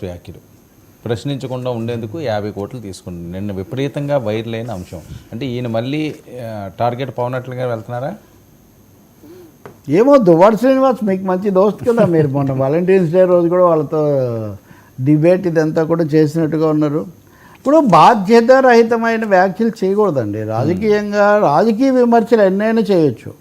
వ్యాఖ్యలు ప్రశ్నించకుండా ఉండేందుకు 50 కోట్లు తీసుకుంది. నిన్న విపరీతంగా వైరల్ అయిన అంశం. అంటే ఈయన మళ్ళీ టార్గెట్ పవనట్లుగా వెళ్తున్నారా? ఏమో దువ్వాడ శ్రీనివాస్ మీకు మంచి దోస్తు కదా, మీరు మొన్న వాలంటీర్స్ డే రోజు కూడా వాళ్ళతో డిబేట్ ఇదంతా కూడా చేసినట్టుగా ఉన్నారు. ఇప్పుడు బాధ్యతారహితమైన వ్యాఖ్యలు చేయకూడదండి. రాజకీయ విమర్శలు ఎన్నైనా చేయొచ్చు,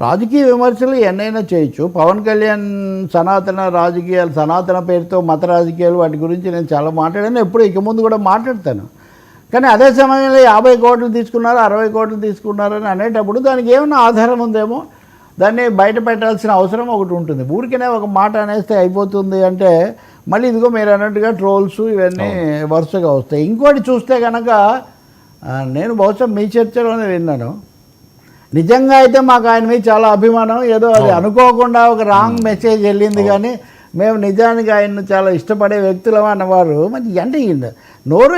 రాజకీయ విమర్శలు ఎన్నైనా చేయొచ్చు. పవన్ కళ్యాణ్ సనాతన రాజకీయాలు, సనాతన పేరుతో మత రాజకీయాలు, వాటి గురించి నేను చాలా మాట్లాడాను, ఎప్పుడు ఇక ముందు కూడా మాట్లాడతాను. కానీ అదే సమయంలో 50 కోట్లు తీసుకున్నారు, 60 కోట్లు తీసుకున్నారని అనేటప్పుడు దానికి ఏమైనా ఆధారం ఉందేమో, దాన్ని బయట పెట్టాల్సిన అవసరం ఒకటి ఉంటుంది. ఊరికనే ఒక మాట అనేస్తే అయిపోతుంది అంటే మళ్ళీ ఇదిగో మీరు అన్నట్టుగా ట్రోల్స్ ఇవన్నీ వరుసగా వస్తాయి. ఇంకోటి చూస్తే కనుక నేను బహుశా మీ చర్చలోనే విన్నాను, నిజంగా అయితే మాకు ఆయన మీద చాలా అభిమానం, ఏదో అది అనుకోకుండా ఒక రాంగ్ మెసేజ్ వెళ్ళింది, కానీ మేము నిజానికి ఆయన్ను చాలా ఇష్టపడే వ్యక్తులం అన్నవారు. మరి అంటే నోరు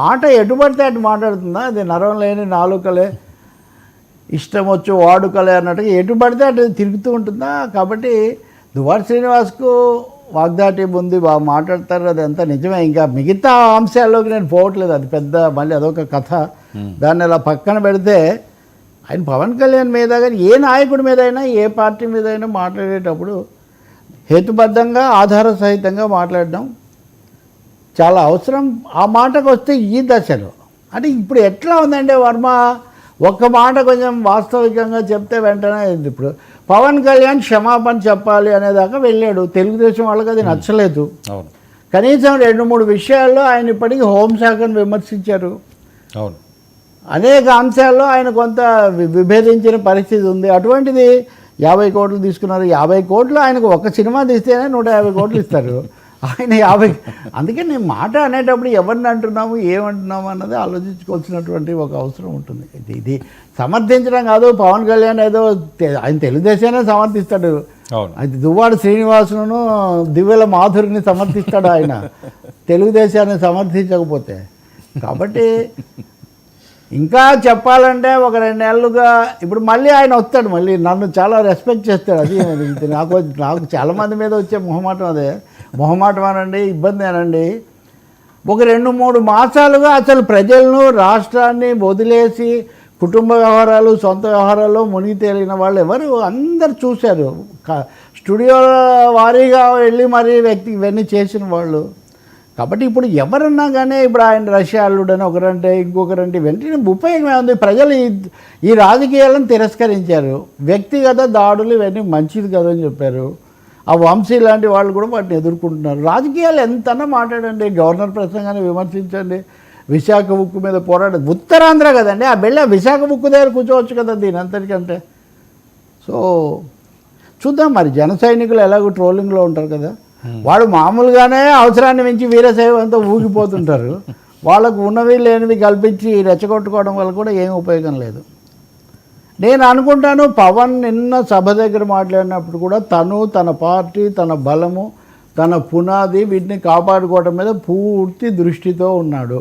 మాట ఎటు పడితే అటు మాట్లాడుతుందా? అది నరం లేని నాలుకలే, ఇష్టం వచ్చి వాడుకలే అన్నట్టుగా ఎటు పడితే అటు తిరుగుతూ ఉంటుందా? కాబట్టి దువ్వాడ శ్రీనివాస్కు వాగ్దాటి ఉంది, బాగా మాట్లాడతారు, అది అంతా నిజమే. ఇంకా మిగతా అంశాల్లోకి నేను పోవట్లేదు, అది పెద్ద మళ్ళీ అదొక కథ. దాన్ని అలా పక్కన పెడితే ఆయన పవన్ కళ్యాణ్ మీద కానీ ఏ నాయకుడి మీద అయినా ఏ పార్టీ మీద అయినా మాట్లాడేటప్పుడు హేతుబద్ధంగా ఆధార సహితంగా మాట్లాడడం చాలా అవసరం. ఆ మాటకు వస్తే ఈ దశలో అంటే ఇప్పుడు ఎట్లా ఉందంటే వర్మ ఒక్క మాట కొంచెం వాస్తవికంగా చెప్తే వెంటనే ఇప్పుడు పవన్ కళ్యాణ్ క్షమాపణ చెప్పాలి అనేదాకా వెళ్ళాడు. తెలుగుదేశం వాళ్ళకి అది నచ్చలేదు. కనీసం 2-3 విషయాల్లో ఆయన ఇప్పటికీ హోంశాఖను విమర్శించారు. అవును, అనేక అంశాల్లో ఆయన కొంత విభేదించిన పరిస్థితి ఉంది. అటువంటిది 50 కోట్లు తీసుకున్నారు. 50 కోట్లు ఆయనకు ఒక సినిమా తీస్తేనే 150 కోట్లు ఇస్తారు. ఆయన 50. అందుకే నేను మాట అనేటప్పుడు ఎవరిని అంటున్నాము, ఏమంటున్నాము అన్నది ఆలోచించుకోవాల్సినటువంటి ఒక అవసరం ఉంటుంది. ఇది సమర్థించడం కాదు. పవన్ కళ్యాణ్ ఏదో ఆయన తెలుగుదేశాన్ని సమర్థిస్తాడు, అది దువ్వాడ శ్రీనివాసును దివ్యల మాధురిని సమర్థిస్తాడు ఆయన తెలుగుదేశాన్ని సమర్థించకపోతే. కాబట్టి ఇంకా చెప్పాలంటే ఒక 2 నెలలుగా ఇప్పుడు మళ్ళీ ఆయన వస్తాడు, మళ్ళీ నన్ను చాలా రెస్పెక్ట్ చేస్తాడు. అది నాకు చాలామంది మీద వచ్చే మొహమాటం, అదే మొహమాటం అనండి, ఇబ్బంది అనండి. ఒక 2-3 మాసాలుగా అసలు ప్రజలను, రాష్ట్రాన్ని వదిలేసి కుటుంబ వ్యవహారాలు, సొంత వ్యవహారాల్లో మునిగి తేలిన వాళ్ళు ఎవరు అందరు చూశారు. స్టూడియో వారీగా వెళ్ళి మరీ ఇవన్నీ చేసిన వాళ్ళు. కాబట్టి ఇప్పుడు ఎవరన్నా కానీ ఇప్పుడు ఆయన రష్యా అల్లుడని ఒకరంటే ఇంకొకరంటే వెంటనే ఉపయోగమే ఉంది. ప్రజలు ఈ రాజకీయాలను తిరస్కరించారు. వ్యక్తిగత దాడులు ఇవన్నీ మంచిది కదని చెప్పారు. ఆ వంశీ లాంటి వాళ్ళు కూడా వాటిని ఎదుర్కొంటున్నారు. రాజకీయాలు ఎంతన్నా మాట్లాడండి, గవర్నర్ ప్రసంగాన్ని విమర్శించండి, విశాఖ ఉక్కు మీద పోరాడండి. ఉత్తరాంధ్ర కదండి, ఆ బిళ్ళ విశాఖ ఉక్కు దగ్గర కూర్చోవచ్చు కదా దీని అంతటికంటే. సో చూద్దాం, మరి జన సైనికులు ఎలాగో ట్రోలింగ్లో ఉంటారు కదా, వాడు మామూలుగానే అవసరాన్ని మించి వీరశైవంతో ఊగిపోతుంటారు. వాళ్ళకు ఉన్నవి లేనివి కల్పించి రెచ్చగొట్టుకోవడం వల్ల కూడా ఏం ఉపయోగం లేదు. నేను అనుకుంటాను పవన్ నిన్న సభ దగ్గర మాట్లాడినప్పుడు కూడా తను, తన పార్టీ, తన బలము, తన పునాది వీటిని కాపాడుకోవడం మీద పూర్తి దృష్టితో ఉన్నాడు.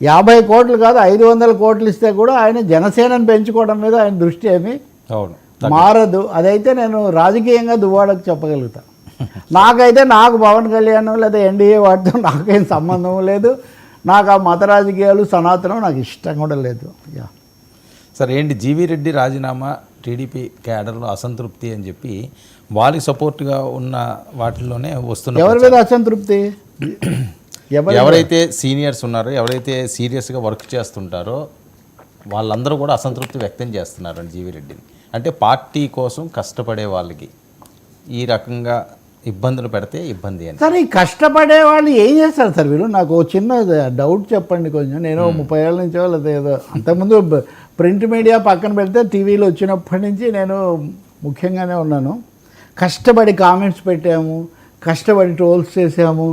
50 కోట్లు కాదు 500 కోట్లు ఇస్తే కూడా ఆయన జనసేనను పెంచుకోవడం మీద ఆయన దృష్టి ఏమీ మారదు. అదైతే నేను రాజకీయంగా దువ్వాడకు చెప్పగలుగుతాను. నాకైతే నాకు పవన్ కళ్యాణ్ లేదా ఎన్డీఏ వాటితో నాకేం సంబంధం లేదు. నాకు ఆ మత రాజకీయాలు, సనాతనం నాకు ఇష్టం కూడా లేదు. సరే ఏంటి, జీవీ రెడ్డి రాజీనామా, టీడీపీ క్యాడర్లో అసంతృప్తి అని చెప్పి వారికి సపోర్ట్గా ఉన్న వాటిల్లోనే వస్తున్న ఎవరి మీద అసంతృప్తి? ఎవరైతే సీనియర్స్ ఉన్నారో, ఎవరైతే సీరియస్గా వర్క్ చేస్తుంటారో వాళ్ళందరూ కూడా అసంతృప్తి వ్యక్తం చేస్తున్నారండి జీవీ రెడ్డిని. అంటే పార్టీ కోసం కష్టపడే వాళ్ళకి ఈ రకంగా ఇబ్బందులు పెడితే ఇబ్బంది అని. సరే, కష్టపడే వాళ్ళు ఏం చేస్తారు సార్ వీళ్ళు? నాకు చిన్న డౌట్ చెప్పండి కొంచెం. నేను 30 ఏళ్ళ నుంచో లేదా ఏదో అంతకుముందు ప్రింట్ మీడియా పక్కన పెడితే టీవీలో వచ్చినప్పటి నుంచి నేను ముఖ్యంగానే ఉన్నాను. కష్టపడి కామెంట్స్ పెట్టాము, కష్టపడి ట్రోల్స్ చేసాము,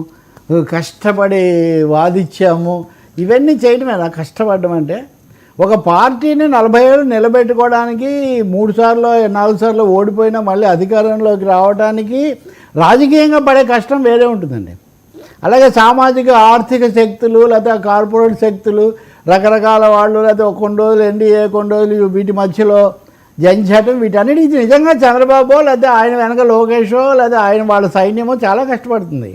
కష్టపడి వాదించాము, ఇవన్నీ చేయడమే నా కష్టపడడం అంటే. ఒక పార్టీని 40 ఏళ్ళు నిలబెట్టుకోవడానికి 3 సార్లు 4 సార్లు ఓడిపోయినా మళ్ళీ అధికారంలోకి రావడానికి రాజకీయంగా పడే కష్టం వేరే ఉంటుందండి. అలాగే సామాజిక ఆర్థిక శక్తులు లేదా కార్పొరేట్ శక్తులు, రకరకాల వాళ్ళు, లేదా కొన్ని రోజులు ఎన్డీఏ, కొన్ని రోజులు వీటి మధ్యలో జంచటం వీటన్నిటికి నిజంగా చంద్రబాబు లేదా ఆయన వెనక లోకేషో లేదా ఆయన వాళ్ళ సైన్యమో చాలా కష్టపడుతుంది.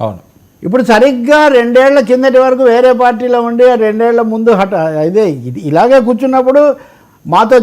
అవును. ఇప్పుడు సరిగ్గా 2 ఏళ్ల కిందటి వరకు వేరే పార్టీలో ఉండి 2 ఏళ్ల ముందు ఇలాగే కూర్చున్నప్పుడు మాతో